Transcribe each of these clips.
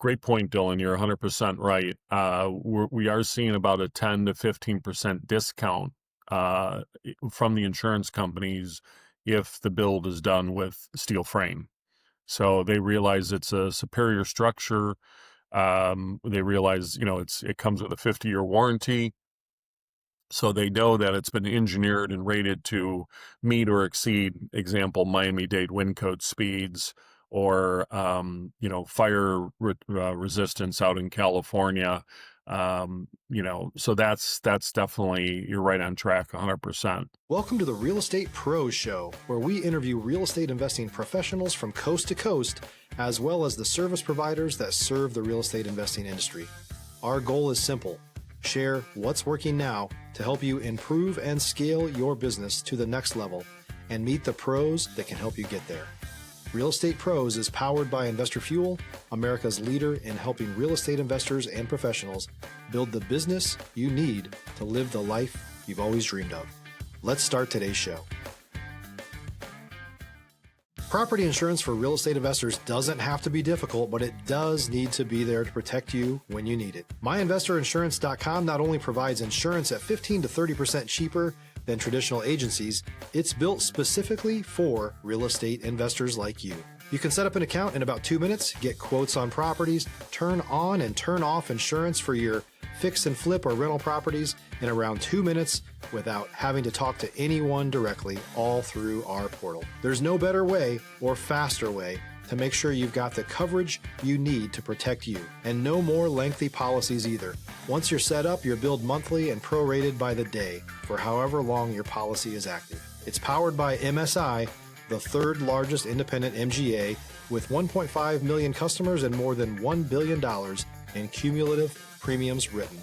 Great point, Dylan. You're 100% right. We are seeing about a 10 to 15% discount from the insurance companies if the build is done with steel frame. So they realize it's a superior structure. They realize, it comes with a 50-year warranty. So they know that it's been engineered and rated to meet or exceed, example, Miami-Dade wind code speeds or, fire resistance out in California. So that's definitely, you're right on track 100%. Welcome to the Real Estate Pros Show, where we interview real estate investing professionals from coast to coast, as well as the service providers that serve the real estate investing industry. Our goal is simple: share what's working now to help you improve and scale your business to the next level and meet the pros that can help you get there. Real Estate Pros is powered by Investor Fuel, America's leader in helping real estate investors and professionals build the business you need to live the life you've always dreamed of. Let's start today's show. Property insurance for real estate investors doesn't have to be difficult, but it does need to be there to protect you when you need it. MyInvestorInsurance.com not only provides insurance at 15 to 30% cheaper than traditional agencies, it's built specifically for real estate investors like you. You can set up an account in about 2 minutes, get quotes on properties, turn on and turn off insurance for your fix and flip or rental properties in around 2 minutes without having to talk to anyone directly, all through our portal. There's no better way or faster way to make sure you've got the coverage you need to protect you, and no more lengthy policies either. Once you're set up, you're billed monthly and prorated by the day for however long your policy is active. It's powered by MSI, the third largest independent MGA, with 1.5 million customers and more than $1 billion in cumulative premiums written.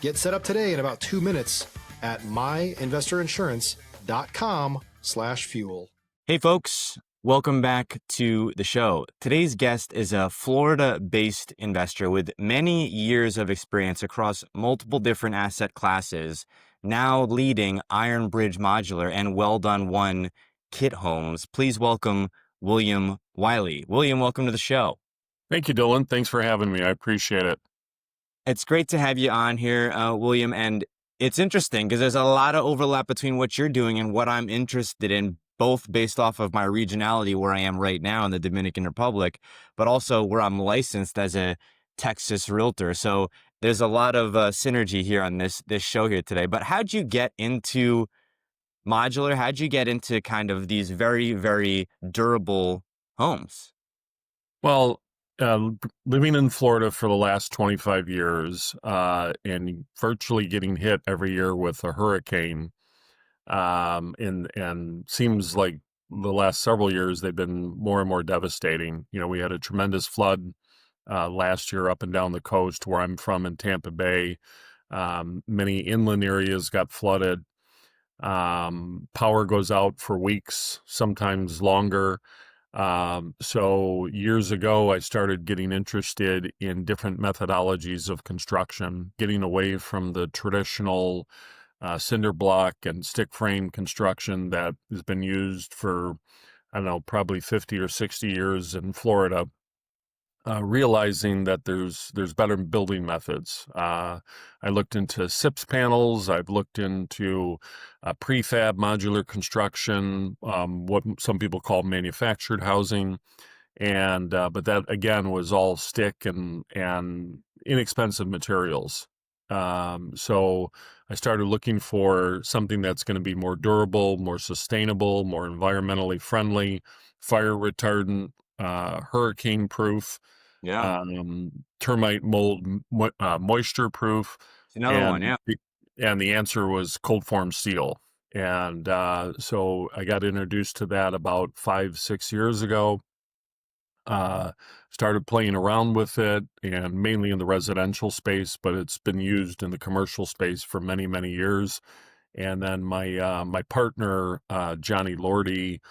Get set up today in about 2 minutes at myinvestorinsurance.com/fuel. Hey folks, welcome back to the show. Today's guest is a Florida-based investor with many years of experience across multiple different asset classes, now leading Iron Bridge Modular and Well Done One Kit Homes. Please welcome William Wylie. William, welcome to the show. Thank you, Dylan. Thanks for having me. I appreciate it. It's great to have you on here, William, and it's interesting because there's a lot of overlap between what you're doing and what I'm interested in, both based off of my regionality where I am right now in the Dominican Republic, but also where I'm licensed as a Texas realtor. So there's a lot of synergy here on this show here today. But how'd you get into modular? How'd you get into kind of these very, very durable homes? Well, living in Florida for the last 25 years and virtually getting hit every year with a hurricane, and seems like the last several years they've been more and more devastating. We had a tremendous flood last year up and down the coast where I'm from in Tampa Bay. Many inland areas got flooded. Power goes out for weeks, sometimes longer. So years ago, I started getting interested in different methodologies of construction, getting away from the traditional cinder block and stick frame construction that has been used for, I don't know, probably 50 or 60 years in Florida. Realizing that there's better building methods. I looked into SIPS panels. I've looked into prefab modular construction, what some people call manufactured housing, and but that again was all stick and inexpensive materials. So I started looking for something that's going to be more durable, more sustainable, more environmentally friendly, fire retardant, hurricane proof. Yeah. Termite mold, moisture proof. It's another one, yeah. And the answer was cold form steel. And so I got introduced to that about 5-6 years ago. Started playing around with it, and mainly in the residential space, but it's been used in the commercial space for many, many years. And then my partner, Johnny Lordy,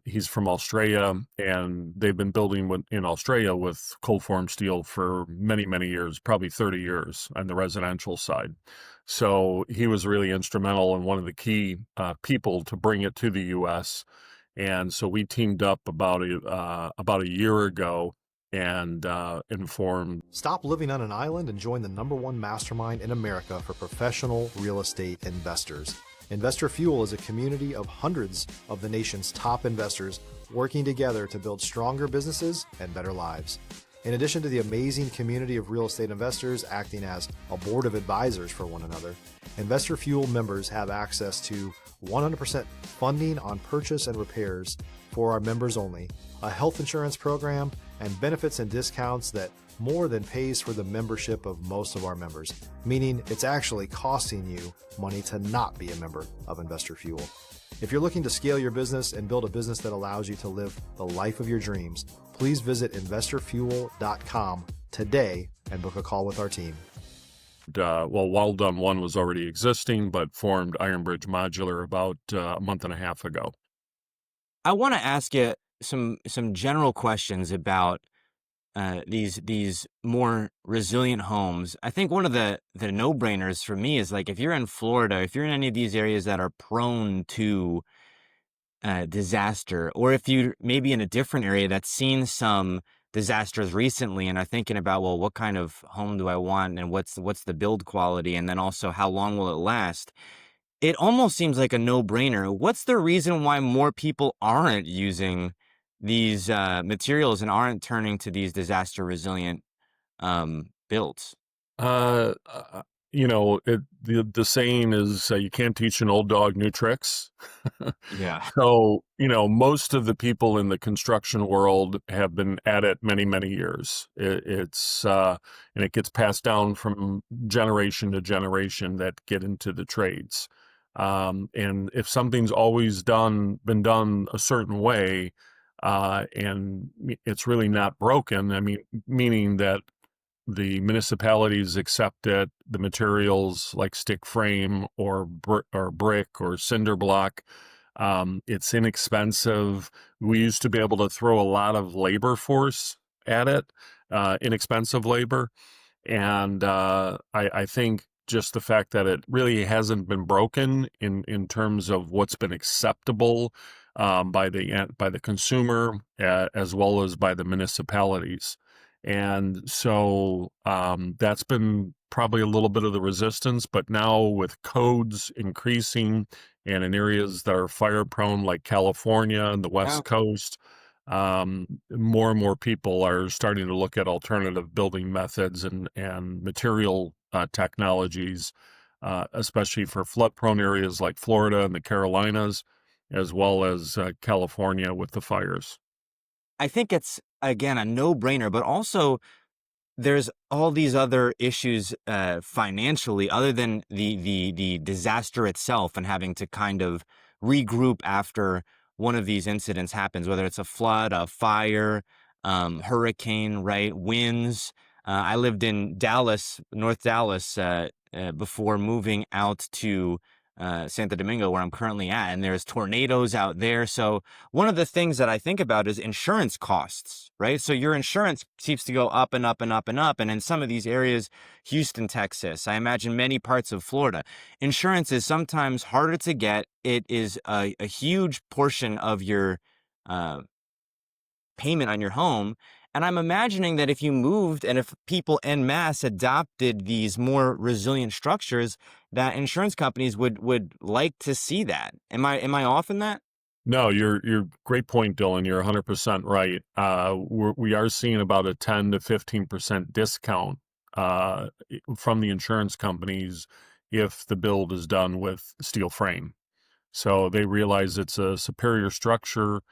he's from Australia, and they've been building in Australia with cold form steel for many, many years, probably 30 years on the residential side. So he was really instrumental and one of the key people to bring it to the U.S. And so we teamed up about a year ago and informed. Stop living on an island and join the #1 mastermind in America for professional real estate investors. Investor Fuel is a community of hundreds of the nation's top investors working together to build stronger businesses and better lives. In addition to the amazing community of real estate investors acting as a board of advisors for one another, Investor Fuel members have access to 100% funding on purchase and repairs for our members only, a health insurance program, and benefits and discounts that more than pays for the membership of most of our members, meaning it's actually costing you money to not be a member of Investor Fuel. If you're looking to scale your business and build a business that allows you to live the life of your dreams, please visit investorfuel.com today and book a call with our team. Well Done One was already existing, but formed Ironbridge Modular about a month and a half ago. I want to ask you some general questions about these more resilient homes. I think one of the no-brainers for me is, like, if you're in Florida, if you're in any of these areas that are prone to disaster, or if you maybe in a different area that's seen some disasters recently and are thinking about, well, what kind of home do I want, and what's the build quality, and then also how long will it last? It almost seems like a no-brainer. What's the reason why more people aren't using these materials and aren't turning to these disaster resilient builds? Uh, uh, the saying is, you can't teach an old dog new tricks. Yeah. So, most of the people in the construction world have been at it many, many years. And it gets passed down from generation to generation that get into the trades. And if something's always been done a certain way, and it's really not broken, I mean, meaning that the municipalities accept it, the materials like stick frame or brick or cinder block. It's inexpensive. We used to be able to throw a lot of labor force at it, inexpensive labor. And I think just the fact that it really hasn't been broken in terms of what's been acceptable by the consumer, as well as by the municipalities. And so that's been probably a little bit of the resistance, but now with codes increasing and in areas that are fire prone like California and the West Coast, more and more people are starting to look at alternative building methods and material technologies, especially for flood prone areas like Florida and the Carolinas, as well as California with the fires. I think it's, again, a no-brainer, but also there's all these other issues financially, other than the disaster itself and having to kind of regroup after one of these incidents happens, whether it's a flood, a fire, hurricane, right? Winds. I lived in Dallas, North Dallas, before moving out to Santo Domingo, where I'm currently at, and there's tornadoes out there. So one of the things that I think about is insurance costs, right? So your insurance seems to go up and up and up and up. And in some of these areas, Houston, Texas, I imagine many parts of Florida, insurance is sometimes harder to get. It is a huge portion of your payment on your home. And I'm imagining that if you moved and if people en masse adopted these more resilient structures, that insurance companies would like to see that. Am I off in that? No, you're great point, Dylan. You're 100% right. We are seeing about a 10 to 15% discount from the insurance companies if the build is done with steel frame. So they realize it's a superior structure.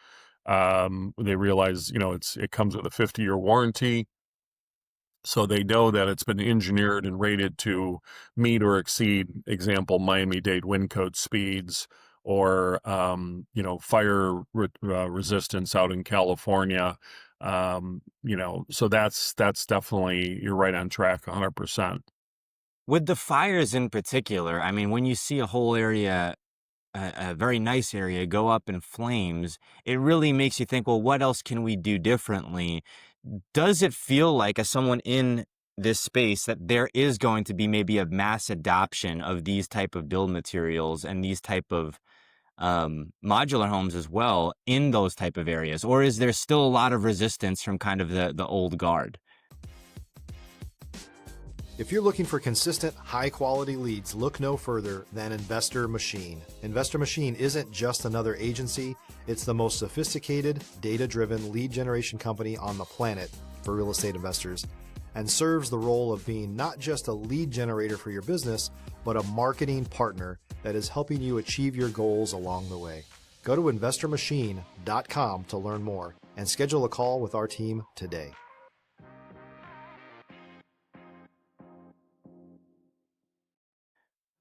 They realize, it comes with a 50-year warranty. So they know that it's been engineered and rated to meet or exceed, example, Miami-Dade wind code speeds, or, fire resistance out in California. So that's definitely, you're right on track 100%. With the fires in particular, I mean, when you see a whole area, a very nice area, go up in flames, it really makes you think, well, what else can we do differently? Does it feel like, as someone in this space, that there is going to be maybe a mass adoption of these type of build materials and these type of modular homes as well in those type of areas? Or is there still a lot of resistance from kind of the old guard? If you're looking for consistent, high-quality leads, look no further than Investor Machine. Investor Machine isn't just another agency, it's the most sophisticated, data-driven lead generation company on the planet for real estate investors, and serves the role of being not just a lead generator for your business, but a marketing partner that is helping you achieve your goals along the way. Go to investormachine.com to learn more and schedule a call with our team today.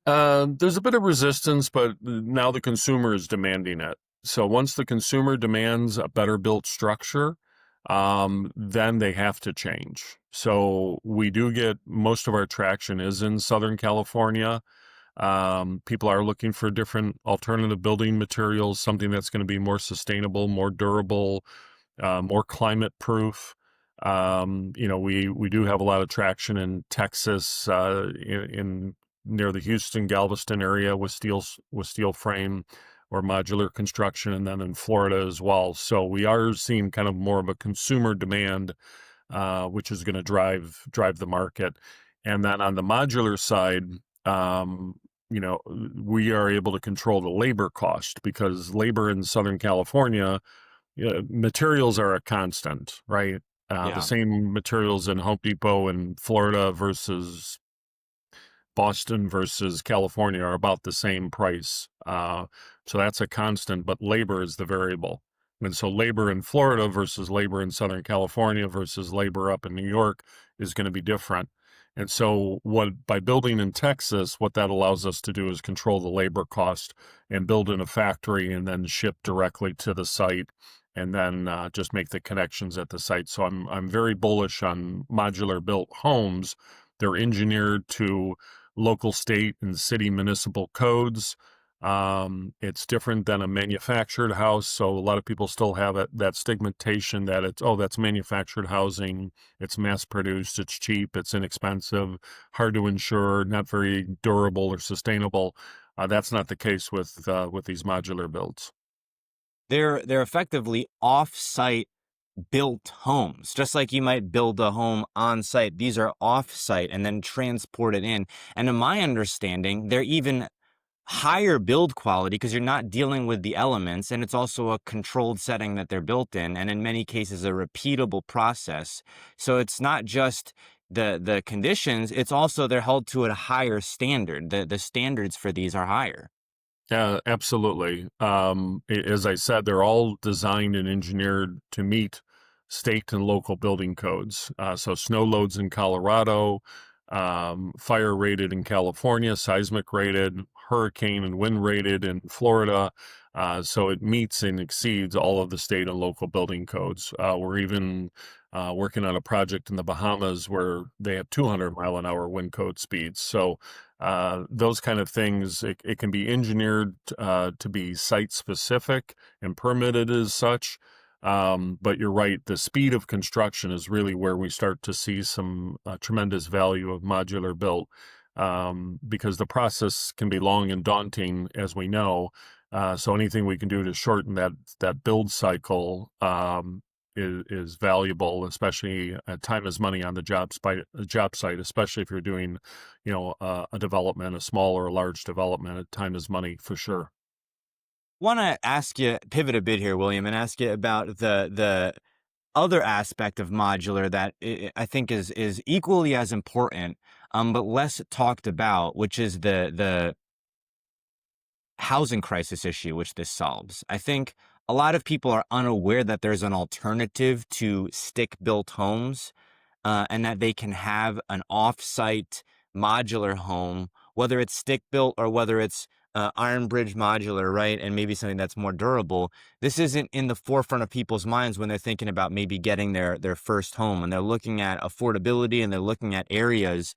There's a bit of resistance, but now the consumer is demanding it. So once the consumer demands a better built structure, then they have to change. So we do get most of our traction is in Southern California. People are looking for different alternative building materials, something that's going to be more sustainable, more durable, more climate proof. We do have a lot of traction in Texas, in near the Houston, Galveston area with steel frame or modular construction, and then in Florida as well. So we are seeing kind of more of a consumer demand, which is going to drive the market. And then on the modular side, we are able to control the labor cost because labor in Southern California, materials are a constant, right? The same materials in Home Depot in Florida versus Boston versus California are about the same price. So that's a constant, but labor is the variable. And so labor in Florida versus labor in Southern California versus labor up in New York is going to be different. And so by building in Texas, what that allows us to do is control the labor cost and build in a factory and then ship directly to the site and then just make the connections at the site. So I'm very bullish on modular built homes. They're engineered to local, state, and city municipal codes. It's different than a manufactured house. So a lot of people still have that stigmatization that that's manufactured housing. It's mass produced. It's cheap. It's inexpensive, hard to insure, not very durable or sustainable. That's not the case with these modular builds. They're effectively off-site built homes, just like you might build a home on site. These are off site and then transported in. And to my understanding, they're even higher build quality because you're not dealing with the elements, and it's also a controlled setting that they're built in, and in many cases a repeatable process. So it's not just the conditions, it's also they're held to a higher standard. The standards for these are higher. Yeah, absolutely. As I said, they're all designed and engineered to meet state and local building codes. So snow loads in Colorado, fire rated in California, seismic rated, hurricane and wind rated in Florida. So it meets and exceeds all of the state and local building codes. We're even working on a project in the Bahamas where they have 200-mile-an-hour wind code speeds. So those kind of things, it can be engineered to be site specific and permitted as such. But you're right, the speed of construction is really where we start to see some tremendous value of modular built, because the process can be long and daunting, as we know. So anything we can do to shorten that build cycle is valuable, especially time is money on the job site, especially if you're doing, a development, a small or a large development. Time is money for sure. Want to pivot a bit here, William, and ask you about the other aspect of modular that I think is equally as important, but less talked about, which is the housing crisis issue, which this solves. I think a lot of people are unaware that there's an alternative to stick-built homes, and that they can have an off-site modular home, whether it's stick-built or whether it's iron bridge modular, right? And maybe something that's more durable. This isn't in the forefront of people's minds when they're thinking about maybe getting their first home, and they're looking at affordability and they're looking at areas.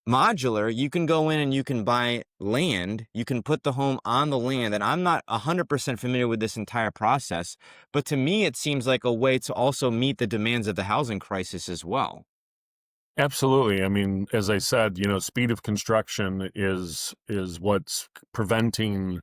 Modular, you can go in and you can buy land, you can put the home on the land, and I'm not 100% familiar with this entire process, but to me it seems like a way to also meet the demands of the housing crisis as well. Absolutely. I mean, as I said, speed of construction is what's preventing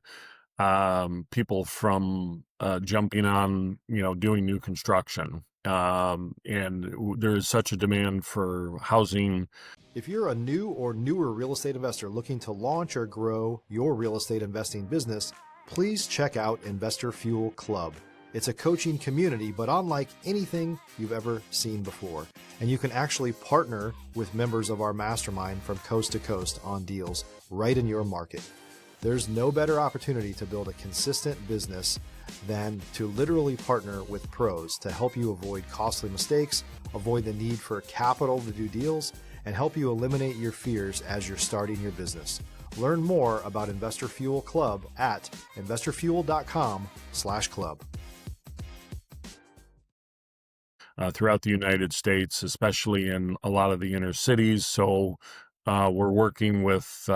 people from jumping on, doing new construction. There is such a demand for housing. If you're a new or newer real estate investor looking to launch or grow your real estate investing business, please check out Investor Fuel Club. It's a coaching community, but unlike anything you've ever seen before. And you can actually partner with members of our mastermind from coast to coast on deals right in your market. There's no better opportunity to build a consistent business than to literally partner with pros to help you avoid costly mistakes, avoid the need for capital to do deals, and help you eliminate your fears as you're starting your business. Learn more about Investor Fuel Club at investorfuel.com/club. Throughout the United States, especially in a lot of the inner cities. So we're working with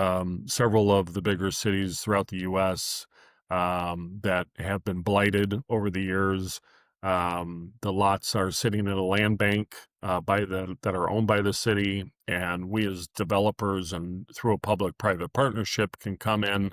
several of the bigger cities throughout the U.S. That have been blighted over the years. The lots are sitting in a land bank that are owned by the city, and we as developers and through a public-private partnership can come in,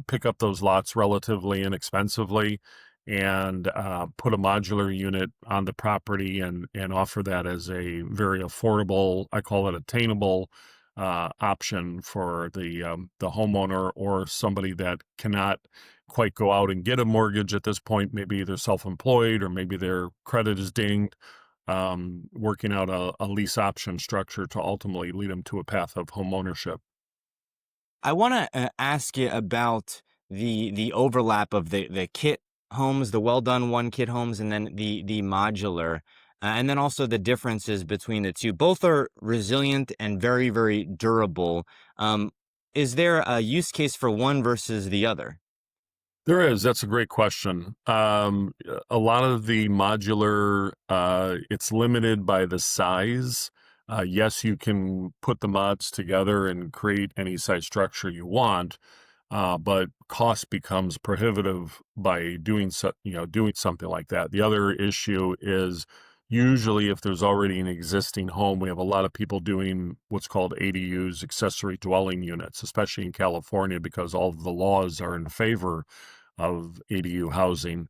pick up those lots relatively inexpensively and put a modular unit on the property and offer that as a very affordable, I call it attainable option for the homeowner or somebody that cannot quite go out and get a mortgage at this point. Maybe they're self-employed or maybe their credit is dinged. Working out a lease option structure to ultimately lead them to a path of home ownership. I want to ask you about the overlap of the kit homes, the well done one kit homes, and then the modular, and then also the differences between the two. Both are resilient and very, very durable. Is there a use case for one versus the other? There is. That's a great question. A lot of the modular, it's limited by the size. Yes, you can put the mods together and create any size structure you want, but cost becomes prohibitive by doing something like that. The other issue is usually if there's already an existing home, we have a lot of people doing what's called ADUs, accessory dwelling units, especially in California, because all of the laws are in favor of ADU housing.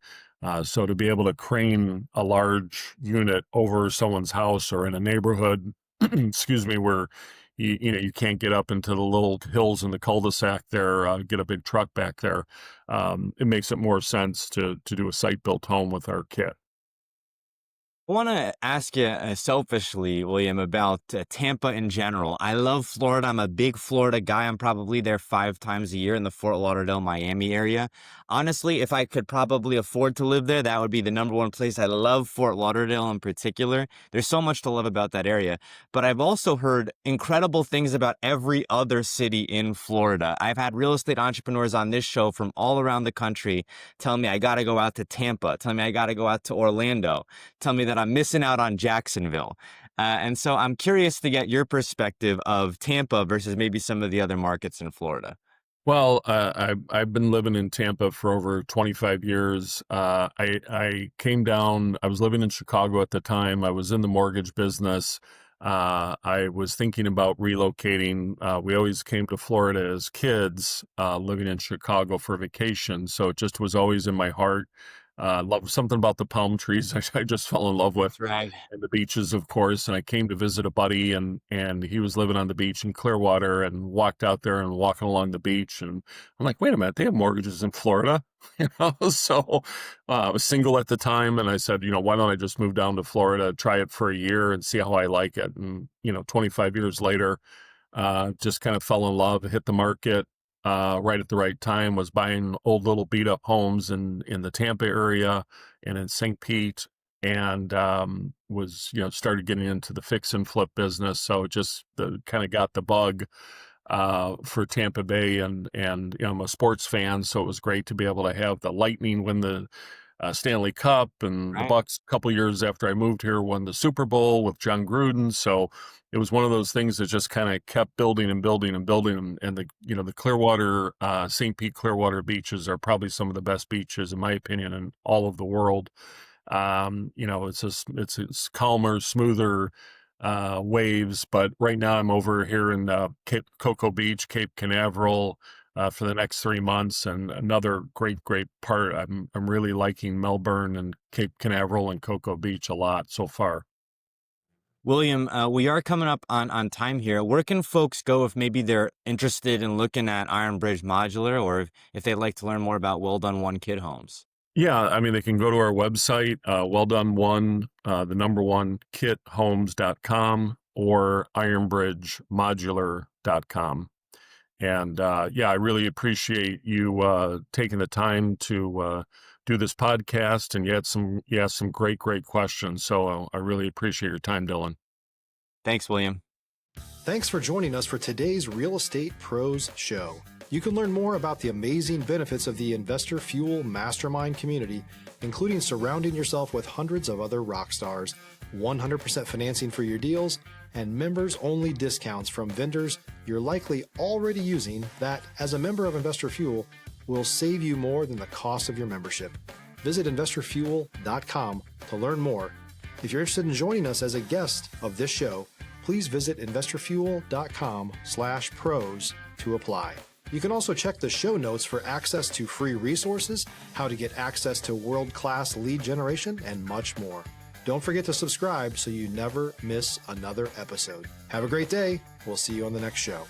So to be able to crane a large unit over someone's house or in a neighborhood, excuse me, where you can't get up into the little hills in the cul-de-sac there, get a big truck back there. It makes it more sense to do a site-built home with our kit. I want to ask you selfishly, William, about Tampa in general. I love Florida. I'm a big Florida guy. I'm probably there 5 times a year in the Fort Lauderdale, Miami area. Honestly, if I could probably afford to live there, that would be the number one place. I love Fort Lauderdale in particular. There's so much to love about that area. But I've also heard incredible things about every other city in Florida. I've had real estate entrepreneurs on this show from all around the country telling me I got to go out to Tampa, telling me I got to go out to Orlando, tell me that I'm missing out on Jacksonville. And so I'm curious to get your perspective of Tampa versus maybe some of the other markets in Florida. Well, I've been living in Tampa for over 25 years. I came down, I was living in Chicago at the time. I was in the mortgage business. I was thinking about relocating. We always came to Florida as kids, living in Chicago for vacation. So it just was always in my heart. Love something about the palm trees. I just fell in love with, Right. and the beaches, of course. And I came to visit a buddy, and he was living on the beach in Clearwater, and walked out there and walking along the beach. And I'm like, wait a minute, they have mortgages in Florida, So I was single at the time, and I said, why don't I just move down to Florida, try it for a year, and see how I like it. And 25 years later, just kind of fell in love, hit the market. Right at the right time, was buying old little beat up homes in the Tampa area and in St. Pete, and was started getting into the fix and flip business. So it just kind of got the bug for Tampa Bay, and I'm a sports fan, so it was great to be able to have the Lightning win the Stanley Cup, and the Right. Bucks a couple years after I moved here won the Super Bowl with John Gruden. So it was one of those things that just kind of kept building and building and building. And the Clearwater, St. Pete Clearwater beaches are probably some of the best beaches, in my opinion, in all of the world. It's calmer, smoother waves. But right now I'm over here in Cocoa Beach, Cape Canaveral, for the next 3 months. And another great part, I'm really liking Melbourne and Cape Canaveral and Cocoa Beach a lot so far. William, we are coming up on time here. Where can folks go if maybe they're interested in looking at Iron Bridge Modular, or if they'd like to learn more about Well Done One Kit Homes? Yeah, I mean, they can go to our website, well done one, the number one, kithomes.com or ironbridgemodular.com. And yeah, I really appreciate you taking the time to do this podcast, and you asked some great questions. So I really appreciate your time, Dylan. Thanks, William. Thanks for joining us for today's Real Estate Pros Show. You can learn more about the amazing benefits of the Investor Fuel Mastermind community, including surrounding yourself with hundreds of other rock stars, 100% financing for your deals, and members-only discounts from vendors you're likely already using that, as a member of Investor Fuel, will save you more than the cost of your membership. Visit investorfuel.com to learn more. If you're interested in joining us as a guest of this show, please visit investorfuel.com/pros to apply. You can also check the show notes for access to free resources, how to get access to world-class lead generation, and much more. Don't forget to subscribe so you never miss another episode. Have a great day. We'll see you on the next show.